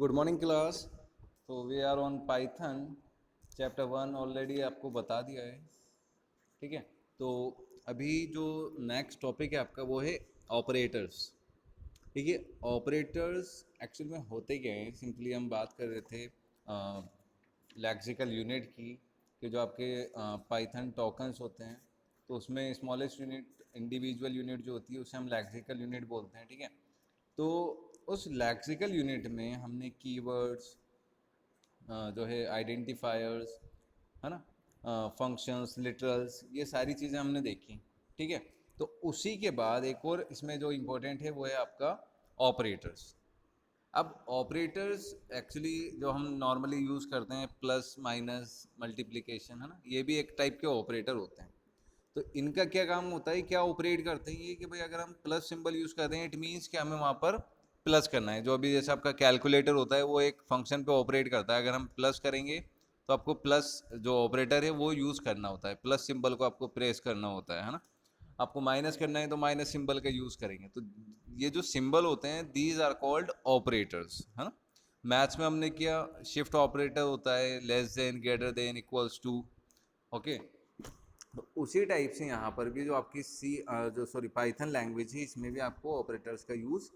Good morning class. तो we are on Python chapter 1 already आपको बता दिया है। ठीक है, तो अभी जो नेक्स्ट टॉपिक है आपका वो है ऑपरेटर्स। ठीक है, ऑपरेटर्स एक्चुअल में होते क्या हैं, सिंपली हम बात कर रहे थे लैक्सिकल यूनिट की कि जो आपके पाइथन टोकन्स होते हैं, तो उसमें स्मॉलेस्ट यूनिट इंडिविजुअल यूनिट जो होती है उसे हम लैक्सिकल यूनिट बोलते हैं। ठीक है, तो उस लैक्सिकल यूनिट में हमने कीवर्ड्स जो है आइडेंटिफायर्स, है ना, फंक्शंस, लिटरल्स, ये सारी चीज़ें हमने देखी। ठीक है, तो उसी के बाद एक और इसमें जो इम्पोर्टेंट है वो है आपका ऑपरेटर्स। अब ऑपरेटर्स एक्चुअली जो हम नॉर्मली यूज़ करते हैं, प्लस माइनस मल्टीप्लिकेशन, है ना, ये भी एक टाइप के ऑपरेटर होते हैं। तो इनका क्या काम होता है, क्या ऑपरेट करते हैं ये, कि भाई अगर हम प्लस सिंबल यूज़ करते हैं इट मीन्स कि हमें वहाँ पर प्लस करना है। जो अभी जैसे आपका कैलकुलेटर होता है वो एक फंक्शन पे ऑपरेट करता है, अगर हम प्लस करेंगे तो आपको प्लस जो ऑपरेटर है वो यूज़ करना होता है, प्लस सिंबल को आपको प्रेस करना होता है ना। आपको माइनस करना है तो माइनस सिंबल का यूज़ करेंगे। तो ये जो सिंबल होते हैं दीज आर कॉल्ड ऑपरेटर्स, है ना। मैथ्स में हमने किया, शिफ्ट ऑपरेटर होता है, less than, greater than, equals to. Okay, तो उसी टाइप से यहाँ पर भी जो आपकी जो सॉरी पाइथन लैंग्वेज है इसमें भी आपको ऑपरेटर्स का यूज़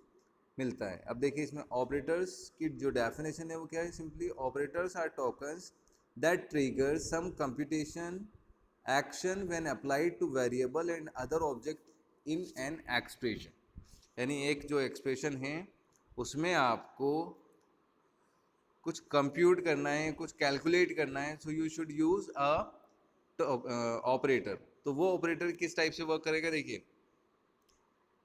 मिलता है। अब देखिए इसमें ऑपरेटर्स की जो डेफिनेशन है वो क्या है, simply operators are tokens that trigger some computation action when applied to variable and other object in an expression. यानी एक जो एक्सप्रेशन है उसमें आपको कुछ कंप्यूट करना है, कुछ कैलकुलेट करना है, so you should use a operator. तो वो ऑपरेटर किस टाइप से वर्क करेगा, देखिए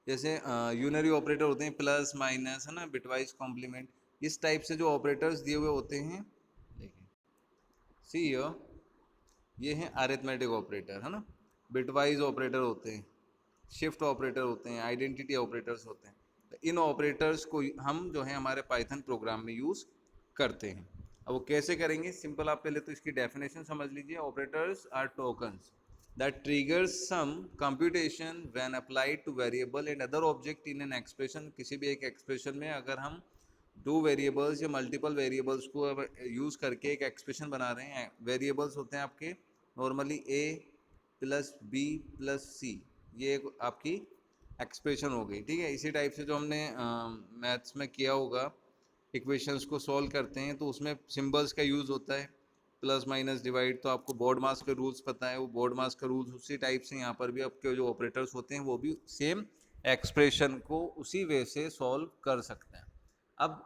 जैसे यूनरी ऑपरेटर होते हैं, प्लस माइनस, है ना, बिटवाइज कॉम्प्लीमेंट, इस टाइप से जो ऑपरेटर्स दिए हुए होते हैं। देखिए सी ये हैं अरिथमेटिक ऑपरेटर, है ना, बिटवाइज ऑपरेटर होते हैं, शिफ्ट ऑपरेटर होते हैं, आइडेंटिटी ऑपरेटर्स होते हैं। तो इन ऑपरेटर्स को हम जो है हमारे पाइथन प्रोग्राम में यूज़ करते हैं। अब वो कैसे करेंगे, सिंपल, आप पहले तो इसकी डेफिनेशन समझ लीजिए। Operators are tokens that triggers some computation when applied to variable and other object in an expression। किसी भी एक एक्सप्रेशन में अगर हम दो वेरिएबल्स या मल्टीपल वेरिएबल्स को यूज़ करके एक एक्सप्रेशन बना रहे हैं, वेरिएबल्स होते हैं आपके normally a plus B plus C, ये एक आपकी एक्सप्रेशन हो गई। ठीक है, इसी टाइप से जो हमने मैथ्स में किया होगा, इक्वेशंस को सॉल्व करते हैं तो उसमें सिंबल्स का यूज़ होता है, प्लस माइनस डिवाइड। तो आपको बोर्ड मास के रूल्स पता है, वो बोर्ड मास का रूल्स उसी टाइप से यहाँ पर भी आपके जो ऑपरेटर्स होते हैं वो भी सेम एक्सप्रेशन को उसी वे से सॉल्व कर सकते हैं। अब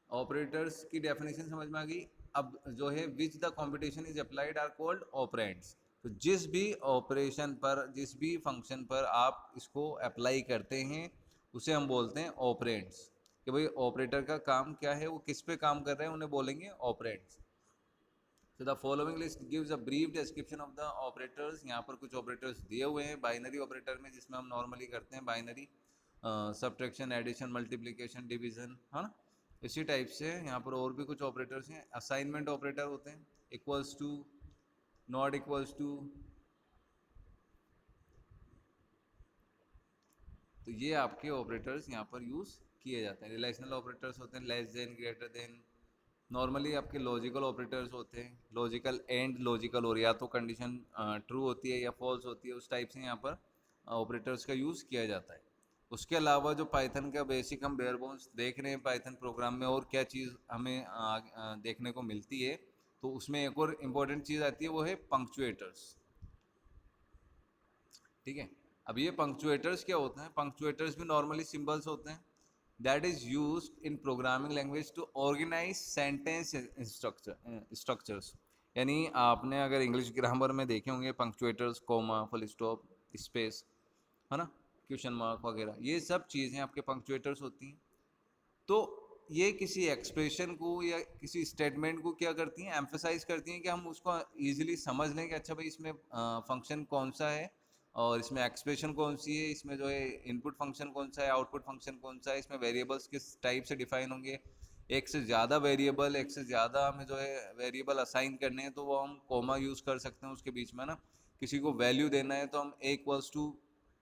ऑपरेटर्स की डेफिनेशन समझ में आ गई। अब जो है which the competition is applied are called operands. तो जिस भी ऑपरेशन पर, जिस भी फंक्शन पर आप इसको अप्लाई करते हैं उसे हम बोलते हैं ऑपरेंड्स। कि भाई ऑपरेटर का काम क्या है, वो किस पे काम कर रहे हैं, उन्हें बोलेंगे operands. So the following list gives a brief description of the operators। यहाँ पर कुछ ऑपरेटर्स दिए हुए हैं बाइनरी ऑपरेटर में, जिसमें हम नॉर्मली करते हैं binary subtraction, addition, multiplication, division, है ना। इसी टाइप से यहाँ पर और भी कुछ ऑपरेटर्स हैं। असाइनमेंट ऑपरेटर होते हैं, equals to, not equals to. तो ये आपके ऑपरेटर्स यहाँ पर यूज़ किए जाते हैं। रिलेशनल ऑपरेटर्स होते हैं, less than, greater then. Normally आपके लॉजिकल ऑपरेटर्स होते हैं, लॉजिकल एंड लॉजिकल, और या तो कंडीशन ट्रू होती है या फॉल्स होती है, उस टाइप से यहाँ पर ऑपरेटर्स का यूज़ किया जाता है। उसके अलावा जो पाइथन का बेसिक हम बेयर बोन्स देख रहे हैं पाइथन प्रोग्राम में, और क्या चीज़ हमें देखने को मिलती है, तो उसमें एक और इम्पॉर्टेंट चीज़ आती है, वो है पंक्चुएटर्स। ठीक है, अब ये पंक्चुएटर्स क्या होते हैं, पंक्चुएटर्स भी नॉर्मली सिंबल्स होते हैं that is use in programming language to organise sentence structures. यानी आपने अगर इंग्लिश ग्रामर में देखे होंगे punctuators, comma, full stop, space, है ना, क्वेश्चन मार्क वगैरह, ये सब चीज़ें आपके पंक्चुएटर्स होती हैं। तो ये किसी एक्सप्रेशन को या किसी स्टेटमेंट को क्या करती हैं, एम्फेसाइज करती हैं कि हम उसको ईजिली समझ लें कि अच्छा भाई इसमें फंक्शन कौन सा है, और इसमें एक्सप्रेशन कौन सी है, इसमें जो है इनपुट फंक्शन कौन सा है, आउटपुट फंक्शन कौन सा है, इसमें वेरिएबल्स किस टाइप से डिफाइन होंगे। एक से ज़्यादा वेरिएबल, एक से ज़्यादा हमें जो है वेरिएबल असाइन करने हैं तो वो हम कोमा यूज़ कर सकते हैं उसके बीच में ना। किसी को वैल्यू देना है तो हम a =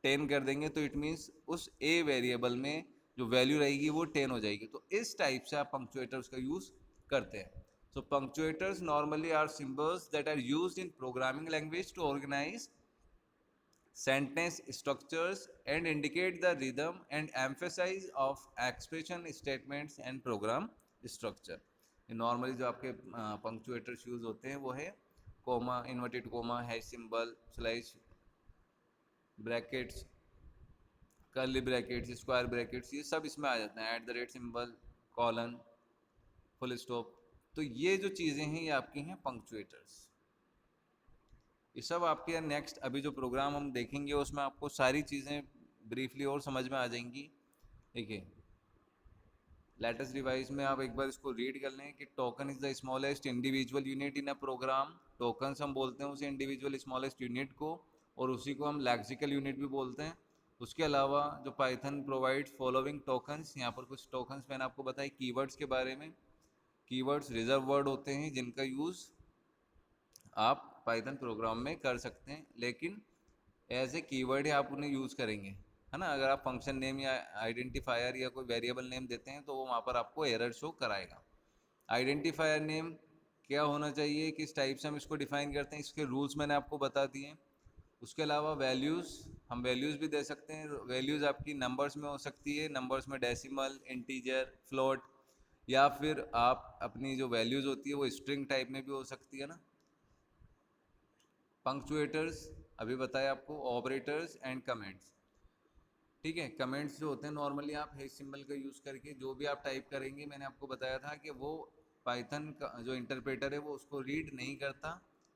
10 कर देंगे, तो इट मीन्स उस a वेरिएबल में जो वैल्यू रहेगी वो 10 हो जाएगी। तो इस टाइप से आप पंक्चुएटर्स का यूज़ करते हैं। So punctuators normally are symbols that are used in programming language to organise sentence structures and indicate the rhythm and emphasis of expression statements and program structure। Normally जो आपके पंक्चुएटर्स यूज होते हैं वो है comma, inverted comma, hash symbol, slash brackets, curly brackets, square brackets, ये सब इसमें आ जाते हैं, at the rate symbol, colon, full stop. तो ये जो चीज़ें हैं ये आपकी हैं पंक्चुएटर्स। ये सब आपके नेक्स्ट अभी जो प्रोग्राम हम देखेंगे उसमें आपको सारी चीज़ें ब्रीफली और समझ में आ जाएंगी। देखिए लेटेस्ट डिवाइस में आप एक बार इसको रीड कर लें कि token is the smallest individual unit in a program. Tokens हम बोलते हैं उसे इंडिविजुअल स्मॉलेस्ट यूनिट को, और उसी को हम लेक्सिकल यूनिट भी बोलते हैं। उसके अलावा जो पाइथन प्रोवाइड्स फॉलोइंग टोकन्स, यहाँ पर कुछ टोकन्स मैंने आपको बताया कीवर्ड्स के बारे में। कीवर्ड्स रिजर्व वर्ड होते हैं जिनका यूज़ आप पाइथन प्रोग्राम में कर सकते हैं, लेकिन एज ए कीवर्ड ही आप उन्हें यूज़ करेंगे, है ना। अगर आप फंक्शन नेम या आइडेंटिफायर या कोई वेरिएबल नेम देते हैं तो वो वहाँ पर आपको एरर शो कराएगा। आइडेंटिफायर नेम क्या होना चाहिए, किस टाइप से हम इसको डिफाइन करते हैं, इसके रूल्स मैंने आपको बता दिए। उसके अलावा वैल्यूज़, हम वैल्यूज़ भी दे सकते हैं। वैल्यूज़ आपकी नंबर्स में हो सकती है, नंबर्स में डेसिमल, इंटीजर, फ्लोट, या फिर आप अपनी जो वैल्यूज़ होती है वो स्ट्रिंग टाइप में भी हो सकती है ना। पंक्चुएटर्स अभी बताया आपको, ऑपरेटर्स एंड कमेंट्स। ठीक है, कमेंट्स जो होते हैं नॉर्मली आप हैश सिंबल का यूज़ करके जो भी आप टाइप करेंगे, मैंने आपको बताया था कि वो पाइथन का जो इंटरप्रेटर है वो उसको रीड नहीं करता।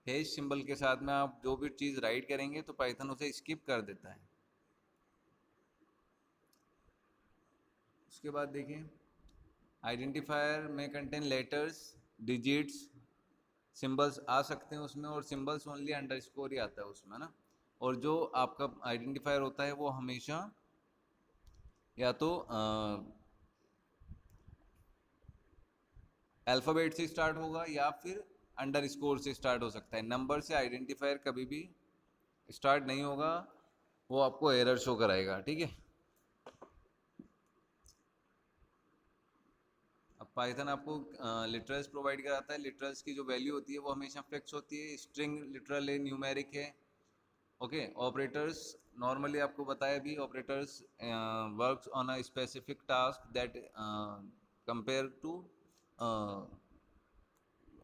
हैश सिंबल के साथ में आप जो भी चीज़ राइट करेंगे तो पाइथन उसे स्किप कर देता है। उसके बाद देखिए आइडेंटिफायर में कंटेन लेटर्स, डिजिट्स, सिंबल्स आ सकते हैं उसमें, और सिंबल्स ओनली अंडरस्कोर ही आता है उसमें ना। और जो आपका आइडेंटिफायर होता है वो हमेशा या तो अल्फ़ाबेट से स्टार्ट होगा या फिर अंडरस्कोर से स्टार्ट हो सकता है। नंबर से आइडेंटिफायर कभी भी स्टार्ट नहीं होगा, वो आपको एरर शो कराएगा। ठीक है, अब पाइथन आपको लिटरल्स प्रोवाइड कराता है। लिटरल्स की जो वैल्यू होती है वो हमेशा फिक्स होती है, स्ट्रिंग लिटरल है, न्यूमेरिक है। ओके, ऑपरेटर्स नॉर्मली आपको बताया भी, operators works on a specific task that compare to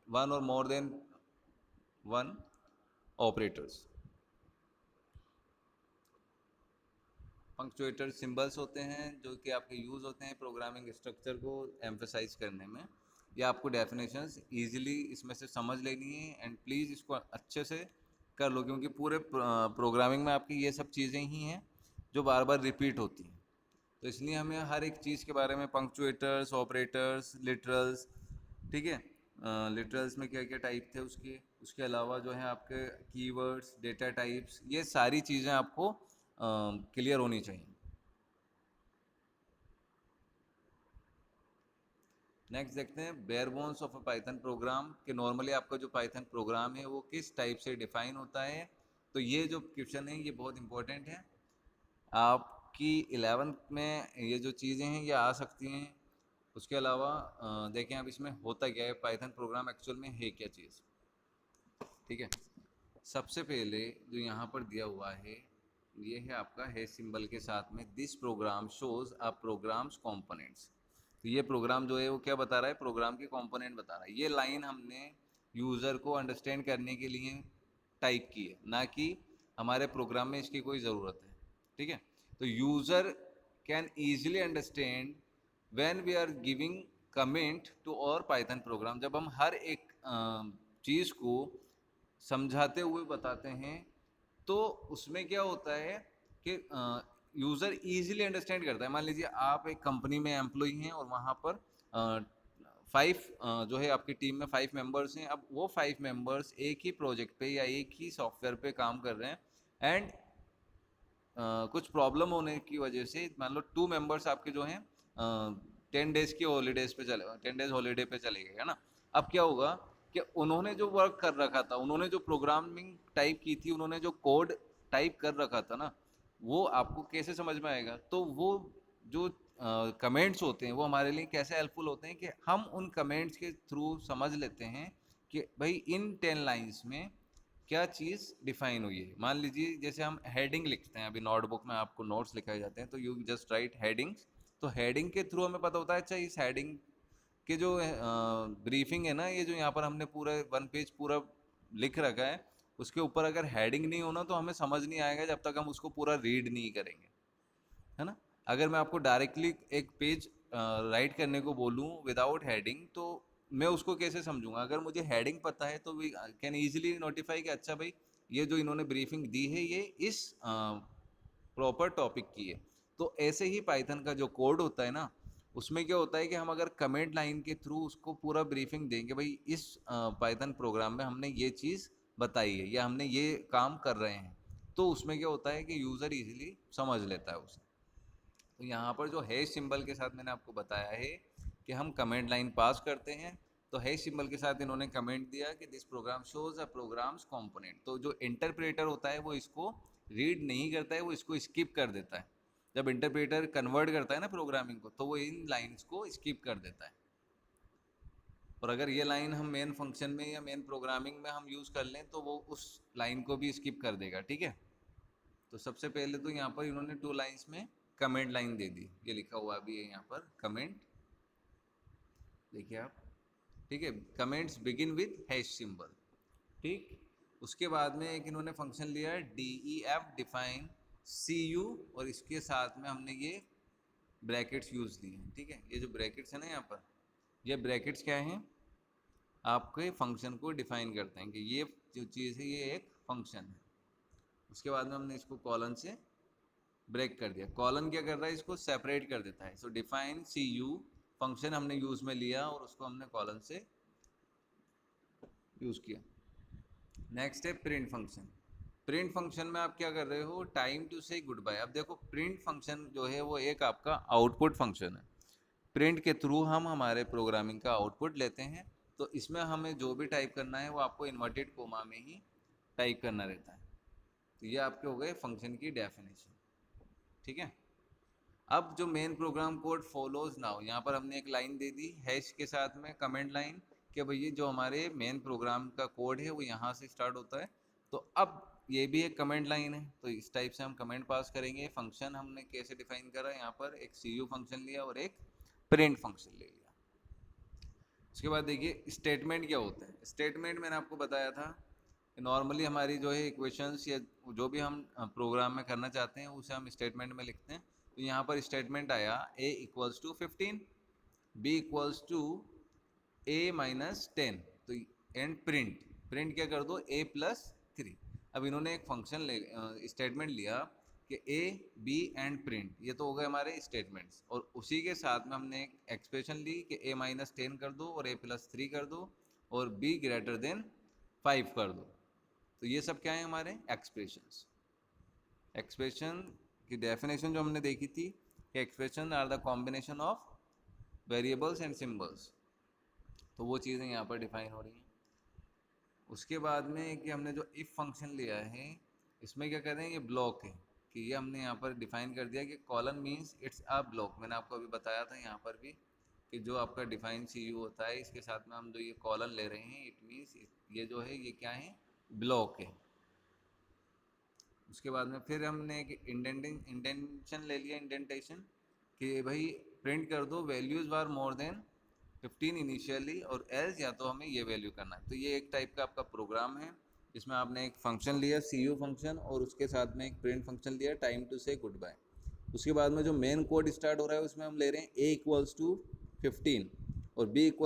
one or more than one operators. Punctuator symbols होते हैं जो कि आपके यूज़ होते हैं प्रोग्रामिंग स्ट्रक्चर को एम्फेसाइज करने में। या आपको डेफिनेशंस इजीली इसमें से समझ लेनी है, एंड प्लीज़ इसको अच्छे से कर लो, क्योंकि पूरे प्रोग्रामिंग में आपकी ये सब चीज़ें ही हैं जो बार बार रिपीट होती हैं। तो इसलिए हमें हर एक चीज़ के बारे में, पंक्चुएटर्स, ऑपरेटर्स, लिटरल्स, ठीक है, लिटरल्स में क्या क्या टाइप थे उसके, उसके अलावा जो है आपके कीवर्ड्स, डेटा टाइप्स, ये सारी चीज़ें आपको क्लियर होनी चाहिए। नेक्स्ट देखते हैं bare bones of a Python program, कि नॉर्मली आपका जो पाइथन प्रोग्राम है वो किस टाइप से डिफाइन होता है। तो ये जो क्वेश्चन है ये बहुत इंपॉर्टेंट है, आपकी 11th में ये जो चीज़ें हैं ये आ सकती हैं। उसके अलावा देखें अब इसमें होता क्या है, पाइथन प्रोग्राम एक्चुअल में है क्या चीज़। ठीक है, सबसे पहले जो यहाँ पर दिया हुआ है ये है आपका हैश सिंबल के साथ में this program shows a program's components. तो ये प्रोग्राम जो है वो क्या बता रहा है, प्रोग्राम के कंपोनेंट बता रहा है। ये लाइन हमने यूज़र को अंडरस्टैंड करने के लिए टाइप की है, ना कि हमारे प्रोग्राम में इसकी कोई ज़रूरत है। ठीक है, तो user can easily understand when we are giving comment to our Python program. जब हम हर एक चीज़ को समझाते हुए बताते हैं तो उसमें क्या होता है कि यूज़र इजीली अंडरस्टैंड करता है। मान लीजिए आप एक कंपनी में एम्प्लॉय हैं और वहाँ पर 5 जो है आपकी टीम में 5 मेंबर्स हैं। अब वो 5 मेंबर्स एक ही प्रोजेक्ट पे या एक ही सॉफ्टवेयर पे काम कर रहे हैं, एंड कुछ प्रॉब्लम होने की वजह से मान लो 2 मेंबर्स आपके जो हैं 10 डेज़ की हॉलीडेज़ पे चले, 10 डेज़ हॉलीडे पे चले गए, है ना। अब क्या होगा कि उन्होंने जो वर्क कर रखा था, उन्होंने जो प्रोग्रामिंग टाइप की थी, उन्होंने जो कोड टाइप कर रखा था ना, वो आपको कैसे समझ में आएगा। तो वो जो कमेंट्स होते हैं वो हमारे लिए कैसे हेल्पफुल होते हैं कि हम उन कमेंट्स के थ्रू समझ लेते हैं कि भाई इन 10 लाइंस में क्या चीज़ डिफाइन हुई है। मान लीजिए जैसे हम हेडिंग लिखते हैं, अभी नोटबुक में आपको नोट्स लिखाए जाते हैं तो यू जस्ट राइट हेडिंग्स। तो हेडिंग के थ्रू हमें पता होता है अच्छा इस हेडिंग के जो ब्रीफिंग है ना, ये जो यहाँ पर हमने पूरा 1 पेज पूरा लिख रखा है, उसके ऊपर अगर हेडिंग नहीं होना तो हमें समझ नहीं आएगा जब तक हम उसको पूरा रीड नहीं करेंगे, है ना। अगर मैं आपको डायरेक्टली एक पेज राइट करने को बोलूँ विदाउट हेडिंग तो मैं उसको कैसे समझूंगा। अगर मुझे हेडिंग पता है तो वी कैन ईजिली नोटिफाई कि अच्छा भाई ये जो इन्होंने ब्रीफिंग दी है ये इस प्रॉपर टॉपिक की है। तो ऐसे ही पाइथन का जो कोड होता है ना, उसमें क्या होता है कि हम अगर कमेंट लाइन के थ्रू उसको पूरा ब्रीफिंग देंगे भाई इस पाइथन प्रोग्राम में हमने ये चीज़ बताई है या हमने ये काम कर रहे हैं, तो उसमें क्या होता है कि यूज़र इजीली समझ लेता है उसे। तो यहाँ पर जो हैश सिंबल के साथ मैंने आपको बताया है कि हम कमेंट लाइन पास करते हैं, तो हैश सिंबल के साथ इन्होंने कमेंट दिया कि this program shows a program's component. तो जो इंटरप्रेटर होता है वो इसको रीड नहीं करता है, वो इसको स्किप कर देता है। जब इंटरप्रेटर कन्वर्ट करता है ना प्रोग्रामिंग को, तो वो इन लाइन्स को स्किप कर देता है। और अगर ये लाइन हम मेन फंक्शन में या मेन प्रोग्रामिंग में हम यूज़ कर लें तो वो उस लाइन को भी स्किप कर देगा, ठीक है। तो सबसे पहले तो यहाँ पर इन्होंने 2 लाइन्स में कमेंट लाइन दे दी, ये लिखा हुआ भी है यहाँ पर कमेंट, देखिए आप, ठीक है। Comments begin with hash symbol, ठीक। उसके बाद में एक इन्होंने फंक्शन लिया है DEF डिफाइन CU, और इसके साथ में हमने ये ब्रैकेट्स यूज़ लिए हैं, ठीक है। ये जो ब्रैकेट्स है ना यहाँ पर, ये ब्रैकेट्स क्या हैं, आपके फंक्शन को डिफाइन करते हैं कि ये जो चीज़ है ये एक फंक्शन है। उसके बाद में हमने इसको कॉलन से ब्रेक कर दिया। कॉलन क्या कर रहा है, इसको सेपरेट कर देता है। सो डिफाइन CU फंक्शन हमने यूज़ में लिया और उसको हमने कॉलन से यूज़ किया। नेक्स्ट है प्रिंट फंक्शन। प्रिंट फंक्शन में आप क्या कर रहे हो, टाइम टू से गुड बाय। अब देखो प्रिंट फंक्शन जो है वो एक आपका आउटपुट फंक्शन है। प्रिंट के थ्रू हम हमारे प्रोग्रामिंग का आउटपुट लेते हैं, तो इसमें हमें जो भी टाइप करना है वो आपको इन्वर्टेड कोमा में ही टाइप करना रहता है। तो ये आपके हो गए फंक्शन की डेफिनेशन, ठीक है। अब जो main program code follows now, यहाँ पर हमने एक लाइन दे दी हैश के साथ में कमेंट लाइन कि भैया जो हमारे मेन प्रोग्राम का कोड है वो यहाँ से स्टार्ट होता है। तो अब ये भी एक कमेंट लाइन है, तो इस टाइप से हम कमेंट पास करेंगे। फंक्शन हमने कैसे डिफाइन करा, यहाँ पर एक CU फंक्शन लिया और एक प्रिंट फंक्शन ले लिया। उसके बाद देखिए स्टेटमेंट क्या होता है। स्टेटमेंट मैंने आपको बताया था नॉर्मली हमारी जो है इक्वेशंस या जो भी हम प्रोग्राम में करना चाहते हैं उसे हम स्टेटमेंट में लिखते हैं। तो यहाँ पर स्टेटमेंट आया A = 15, B = A-10। तो एंड प्रिंट, प्रिंट क्या कर दो A+3। अब इन्होंने एक फंक्शन ले स्टेटमेंट लिया कि A, B एंड प्रिंट, ये तो हो गए हमारे स्टेटमेंट्स, और उसी के साथ में हमने एक एक्सप्रेशन ली कि A-10 कर दो और A+3 कर दो और B > 5 कर दो। तो ये सब क्या है हमारे एक्सप्रेशंस। एक्सप्रेशन की डेफिनेशन जो हमने देखी थी कि expression are the combination of variables and symbols, तो वो चीज़ें यहाँ पर डिफाइन हो रही हैं। उसके बाद में कि हमने जो इफ़ फंक्शन लिया है इसमें क्या कर रहे हैं, ये ब्लॉक है कि ये हमने यहाँ पर डिफाइन कर दिया कि colon means it's a block. मैंने आपको अभी बताया था यहाँ पर भी कि जो आपका डिफाइन CU होता है इसके साथ में हम जो ये कॉलन ले रहे हैं इट मीन्स ये जो है ये क्या है, ब्लॉक है। उसके बाद में फिर हमने एक इंडेंटेशन ले लिया, इंडेंटेशन कि भाई प्रिंट कर दो values are more than 15 initially और एल्स, या तो हमें ये वैल्यू करना है। तो ये एक टाइप का आपका प्रोग्राम है जिसमें आपने एक फंक्शन लिया CU फंक्शन और उसके साथ में एक प्रिंट फंक्शन लिया टाइम टू से गुड बाय। उसके बाद में जो मेन कोड स्टार्ट हो रहा है उसमें हम ले रहे हैं A = 15 और B =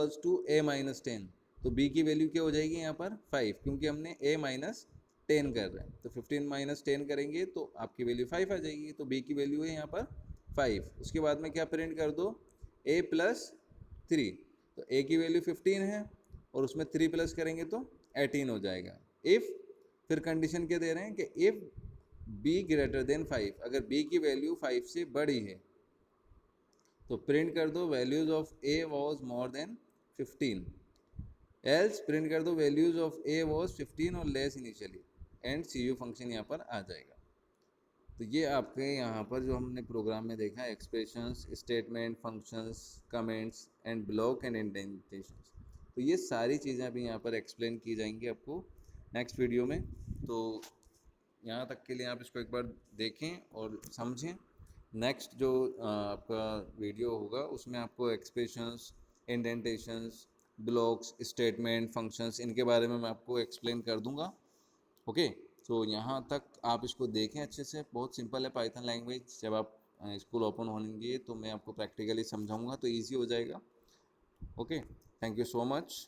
A-10। तो B की वैल्यू क्या हो जाएगी यहाँ पर 5, क्योंकि हमने A-10 कर रहे हैं। तो 15 - 10 करेंगे तो आपकी वैल्यू 5 आ जाएगी। तो B की वैल्यू है यहाँ पर 5। उसके बाद में क्या प्रिंट कर दो A+3। तो A की वैल्यू 15 है और उसमें 3 प्लस करेंगे तो 18 हो जाएगा। इफ़, फिर कंडीशन क्या दे रहे हैं कि इफ़ B > 5, अगर B की वैल्यू 5 से बड़ी है तो प्रिंट कर दो values of A was more than 15, else print कर दो वैल्यूज़ ऑफ A वॉज 15 और less initially, and CU function यहाँ पर आ जाएगा। तो ये आपके यहाँ पर जो हमने प्रोग्राम में देखा है, expressions, statement, functions, comments and block and indentations, तो ये सारी चीज़ें अभी यहाँ पर एक्सप्लेन की जाएंगी आपको नेक्स्ट वीडियो में। तो यहाँ तक के लिए आप इसको एक बार देखें और समझें। नेक्स्ट जो आपका वीडियो होगा उसमें आपको expressions, indentations, blocks, statement, functions, इनके बारे में मैं आपको एक्सप्लेन कर दूंगा। ओके, तो यहाँ तक आप इसको देखें अच्छे से, बहुत सिंपल है पाइथन लैंग्वेज। जब आप स्कूल ओपन होंगे तो मैं आपको प्रैक्टिकली समझाऊंगा तो ईजी हो जाएगा। Okay, thank you so much.